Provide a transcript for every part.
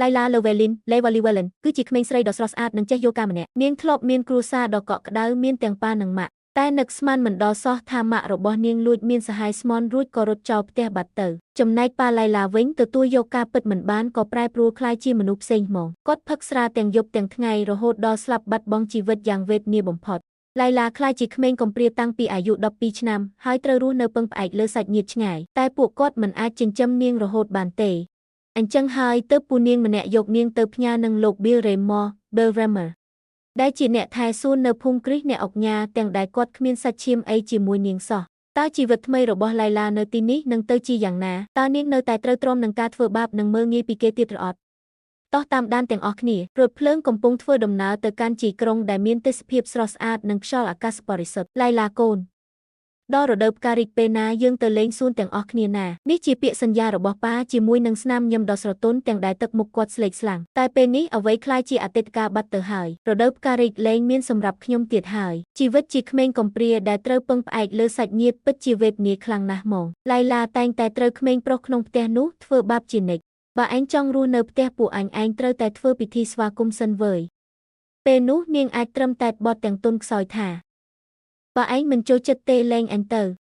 Laila Llewellyn គឺជាក្មេងស្រីដ៏ស្រស់ស្អាតនិងចេះយូហ្គាម្នាក់នាងធ្លាប់មានគ្រួសារដ៏កក់ក្ដៅមានទាំងប៉ានិងម៉ាក់តែនឹកស្មានមិនដល់សោះថាម៉ាក់របស់នាងលួចមានសហាយស្មន់រួចក៏រត់ចោលផ្ទះបាត់ទៅចំណែកប៉ា Laila វិញទទួលយកការពិតមិនបានក៏ប្រែប្រួលក្លាយជាមនុស្សផ្សេងហ្មងគាត់ផឹកស្រាទាំងយប់ទាំងថ្ងៃរហូតដល់ស្លាប់បាត់បង់ជីវិតយ៉ាងវេទនាបំផុតLaila ក្លាយជាក្មេងកំព្រាតាំងពីអាយុ12ឆ្នាំហើយត្រូវរស់នៅពឹងផ្អែកលើសាច់ញាតិឆ្ងាយតែពួកគាត់មិនអាចចិញ្ចឹមនាងរហូតបានទេអញ្ចឹងហើយទើបពូនាងម្នាក់យកនាងទៅផ្ញើនឹងលោក Bill Raymore Bellramer ដែលជាអ្នកថែសួននៅភូមិគ្រីស្ទអ្នកអុកញ៉ាទាំងដែលគាត់គ្មានសាច់ឈាមអីជាមួយនាងសោះតើជីវិតថ្មីរបស់ Laila នៅទីនេះនឹងទៅជាយ៉ាងណាតើនាងនៅតែត្រូវទ្រាំនឹងការធ្វើបាបនិងមើលងាយពីគេទៀតឬអត់តោះតាមដានទាំងអស់គ្នារថភ្លើងកំពុងធ្វើដំណើរទៅកាន់ជីក្រុងដែលមានទេសភាពស្រស់ស្អាតនិងខ្យល់អាកាសបរិសុទ្ធ Laila កូនដល់រដូវផ្ការីកពេលណាយើងទៅលេងសួនទាំងអស់គ្នាណានេះជាពាក្យសន្យារបស់ប៉ាជាមួយនឹងស្នាមញញឹមដ៏ស្រទន់ទាំងដែលទឹកមុខគាត់ស្លេកស្លាំងតែពេលនេះអ្វីคล้ายជាអតីតកាលបាត់ទៅហើយរដូវផ្ការីកលែងមានសម្រាប់ខ្ញុំទៀតហើយជីវិតជាក្មេងកំព្រាដែលត្រូវពឹងផ្អែកលើសាច់ញាតិពិតជាវេទនាខ្លាំងណាស់ហ្មង Laila តែងតែត្រូវក្មេងប្រុសក្នុងផ្ទះនោះធ្វើបាបជានិច្ចបើឯងចង់រស់នៅផ្ទះពួកអញត្រូវតែធ្វើពិធីស្វាគមន៍សិនវើយពេលនោះនាងអាចត្រឹមតែបត់ទាំងទុនខ្សោយថាបើឯងមិនចូលចិត្តទេលែងអញទៅ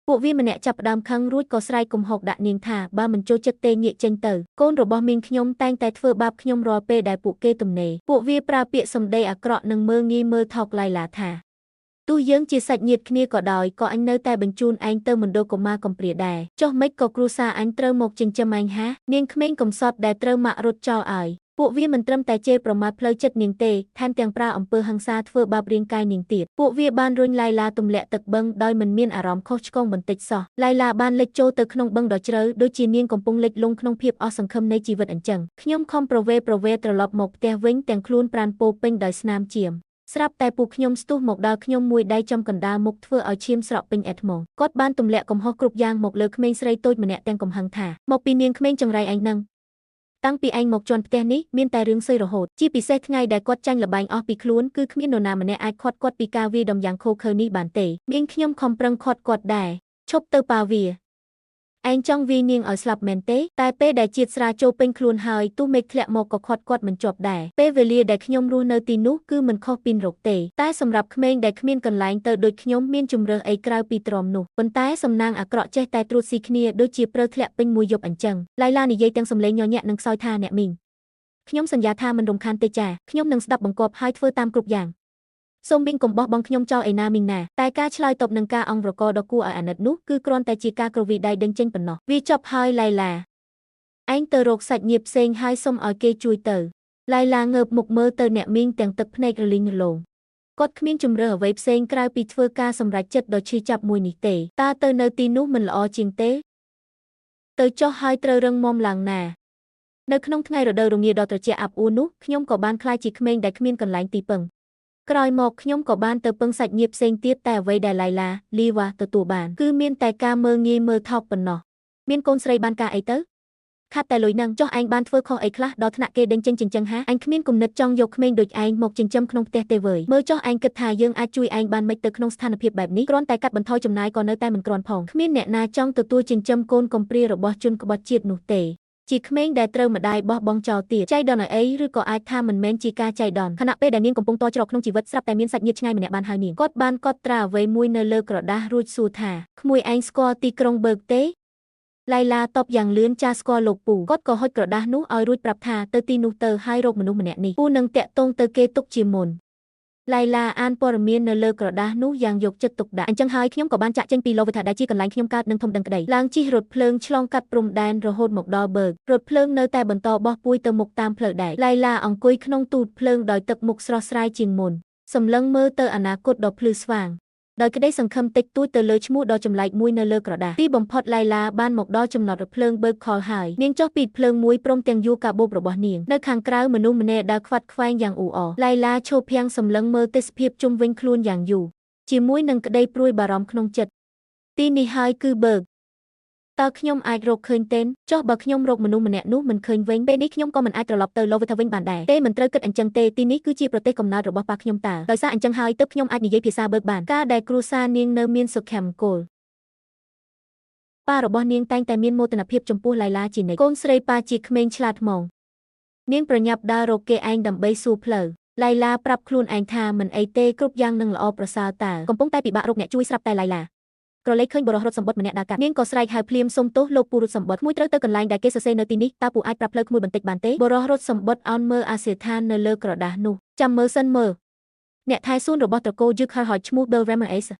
ពួកវាម្នាក់ចាប់ផ្ដើមខឹងរួចក៏ស្រែកគំហុកដាក់នាងថាបើមិនចូលចិត្តទេងាកចេញទៅកូនរបស់មីងខ្ញុំតែងតែធ្វើបាបខ្ញុំរាល់ពេលដែលពួកគេទំនេរពួកវាប្រើពាក្យសម្ដីអាក្រក់និងមើលងាយមើលថោក Laila ថាទោះយើងជាសាច់ញាតិគ្នាក៏ដោយក៏អញនៅតែបញ្ជូនឯងទៅមណ្ឌលកុមារកំព្រាដែរចុះម៉េចក៏គ្រួសារអញត្រូវមកចិញ្ចឹមអញហានាងក្មេងកំសត់ដែលត្រូវម៉ាក់រត់ចោលឲ្យពួកវាមិនត្រឹមតែជេរប្រមាថផ្លូវចិត្តនាងទេថែមទាំងប្រើអំពើហិង្សាធ្វើបាបរាងកាយនាងទៀតពួកវាបានរុញ Laila ទម្លាក់ទឹកបឹងដោយមិនមានអារម្មណ៍ខុសឆ្គងបន្តិចសោះ Laila បានលិចចូលទៅក្នុងបឹងដ៏ជ្រៅដូចជានាងកំពុងលិចលង់ក្នុងភាពអស់សង្ឃឹមនៃជីវិតអញ្ចឹងខ្ញុំខំប្រវេត្រឡប់មកផ្ទះវិញទាំងខ្លួនប្រានពោពេញដោយស្នាមជាមស្រាប់តែពួកខ្ញុំស្ទុះមកដល់ខ្ញុំមួយដៃចំកណ្ដាលមុខធ្វើឲ្យឈាមស្រក់ពេញអេតហ្មងគាត់បានទម្លាក់កំហុសគ្រប់យ៉ាងមកលើក្មេងស្រីតូចម្នាក់ទាំងកំហឹងថាមកពីនាងក្មេងចង្រៃឯងនឹងតាំងពីឯងមកជន់ផ្ទះនេះមានតែរឿងសើចរហូតជាពិសេសថ្ងៃដែលគាត់ចាញ់លបែងអស់ពីខ្លួនគឺគ្មាននរណាម្នាក់អាចខាត់គាត់ពីការវាយដំយ៉ាងឃោរឃៅនេះបានទេនាងខ្ញុំខំប្រឹងខាត់គាត់ដែរឈប់ទៅប៉ាវាឯងចង់វាយនាងឲ្យស្លាប់មែនទេតែពេលដែលជាតិស្រាចូលពេញខ្លួនហើយទោះមេឃធ្លាក់មកក៏ខាត់គាត់មិនជាប់ដែរពេលវេលាដែលខ្ញុំរស់នៅទីនោះគឺមិនខុសពីនរកទេតែសម្រាប់ក្មេងដែលគ្មានកន្លែងទៅដូចខ្ញុំមានជំរើសអីក្រៅពីទ្រាំនោះប៉ុន្តែសំណាងអាក្រក់ចេះតែត្រួតស៊ីគ្នាដូចជាព្រើធ្លាក់ពេញមួយយប់អញ្ចឹង Laila និយាយទាំងសំឡេងញញែកនិងខ្សោយថាអ្នកមីងខ្ញុំសន្យាថាមិនរំខានទេចាខ្ញុំនឹងស្ដាប់បង្គាប់ហើយធ្វើតាមគ្រប់យ៉ាងសូមមីងកុំបោះបង់ខ្ញុំចោលឯណាមីងណាតែការឆ្លើយតបនឹងការអង្វរករដ៏គួរឲ្យអាណិតនោះគឺគ្រាន់តែជាការគ្រវីដៃដេញចេញប៉ុណ្ណោះវាចប់ហើយ Laila ឯងទៅរកសាច់ញាតិផ្សេងហើយសុំឲ្យគេជួយទៅ Laila ងើបមុខមើលទៅអ្នកមីងទាំងទឹកភ្នែករលីងរលោងគាត់គ្មានជំរើសអ្វីផ្សេងក្រៅពីធ្វើការសម្រេចចិត្តដ៏ឈឺចាប់មួយនេះទេតើទៅនៅទីនោះមិនល្អជាងទេទៅចុះហើយត្រូវរឹងមាំឡើងណានៅក្នុងថ្ងៃរដូវរងាដ៏ត្រជាក់អាប់អួរនោះខ្ញុំក៏បានក្លាយជាក្មេងដែលគ្មានកន្លែងទីពឹងក្រោយមកខ្ញុំក៏បានទៅពឹងសាច់ញាតិផ្សេងទៀតតែអ្វីដែល Laila ទទួលបានគឺមានតែការមើលងាយមើលថោកប៉ុណ្ណោះមានកូនស្រីបានការអីទៅខាត់តែលុយនឹងចុះឯងបានធ្វើខុសអីខ្លះដល់ថ្នាក់គេដេញចេញចិញ្ចឹមហាអញគ្មានគំនិតចង់យកក្មេងដូចឯងមកចិញ្ចឹមក្នុងផ្ទះទេវើយមើលចុះឯងគិតថាយើងអាចជួយឯងបានមិនទៅក្នុងស្ថានភាពបែបនេះគ្រាន់តែកាត់បន្ថយចំណាយក៏នៅតែមិនគ្រាន់ផងគ្មានអ្នកណាចង់ទទួលចិញ្ចឹមកូនកំព្រារបស់ជនក្បត់ជាតិនោះទេជាក្មេងដែលត្រូវម្ដាយបោះបង់ចោលទៀតចៃដន្យអីឬក៏អាចថាមិនមែនជាការចៃដន្យខណៈពេលដែលនាងកំពុងតច្រកក្នុងជីវិតស្រាប់តែមានសាច់ញាតិឆ្ងាយម្នាក់បានហៅនាងគាត់បានកត់ត្រាអ្វីមួយនៅលើក្រដាសរួចសួរថាក្មួយឯងស្គាល់ទីក្រុងបឺកទេ Laila តបយ៉ាងលឿនចាស្គាល់លោកពូគាត់ក៏ហុចក្រដាសនោះឲ្យរួចប្រាប់ថាទៅទីនោះទៅហើយរកមនុស្សម្នាក់នេះពូនឹងតាក់ទងទៅគេទុកជាមុនLaila អានព័ត៌មាននៅលើក្រដាសនោះយ៉ាងយកចិត្តទុកដាក់អញ្ចឹងហើយខ្ញុំក៏បានចាក់ចេញពីLovittaដែលជាកន្លែងខ្ញុំកើតនិងធំដឹងក្តីឡើងជិះរថភ្លើងឆ្លងកាត់ព្រំដែនរហូតមកដល់បឺករថភ្លើងនៅតែបន្តបោះពួយទៅមុខតាមផ្លូវដែកLailaអង្គុយក្នុងទូតភ្លើងដោយទឹកមុខស្រស់ស្រាយជាងមុនសម្លឹងមើលទៅអនាគតដ៏ភ្លឺស្វាងដោយក្តីសង្ឃឹមតិចតួចទៅលើឈ្មោះដ៏ចម្លែកមួយនៅលើក្រដាសទីបំផុតLailaបានមកដល់ចំណតរថភ្លើងបឺកខលហើយនាងចុះពីភ្លើងមួយព្រមទាំងយួរកាបូបរបស់នាងនៅខាងក្រៅមនុស្សម្នាក់ដើរខ្វាត់ខ្វែងយ៉ាងអ៊ូអរLailaឈរភាំងសម្លឹងមើលទេសភាពជុំវិញខ្លួនយ៉ាងយូរជាមួយនឹងក្តីព្រួយបារម្ភក្នុងចិត្តទីនេះហើយគឺបឺកតើខ្ញុំអាចរកឃើញទេចុះបើខ្ញុំរកមនុស្សម្នាក់នោះមិនឃើញវិញពេលនេះខ្ញុំក៏មិនអាចត្រឡប់ទៅLovittaវិញបានដែរទេមិនត្រូវគិតអញ្ចឹងទេទីនេះគឺជាប្រទេសកំណើតរបស់ប៉ាខ្ញុំតើដោយសារអញ្ចឹងហើយទើបខ្ញុំអាចនិយាយភាសាបឺកបានការដែលគ្រួសារនាងនៅមានសុខមង្គលប៉ារបស់នាងតែងតែមានមោទនភាពចំពោះLailaជានិច្ចកូនស្រីប៉ាជាក្មេងឆ្លាតហ្មង នាងប្រញាប់ដើររកគេឯងដើម្បីសួរផ្លូវឡៃឡាប្រាប់ខ្លួនឯងថាមិនអីទេគ្រប់យ៉ាងនឹងល្អប្រសើរតើកំពុងតែពិបាករកអ្នកជួយស្រាប់តែឡៃឡាក្រឡេកឃើញបុរសរត់សម្បត្តិម្នាក់ដើរកាត់នាងក៏ស្រែកហៅភ្លាមសុំទោសលោកពូរត់សម្បត្តិមួយត្រូវទៅកន្លែងដែលគេសរសេរនៅទីនេះតើពូអាចប្រាប់ផ្លូវក្មួយបន្តិចបានទេបុរសរត់សម្បត្តិអោនមើលអាសយដ្ឋាននៅលើក្រដាសនោះចាំមើលសិនមើលអ្នកថែសួនរបស់ត្រកូលយឺខហៅឈ្មោះ Belramer Ace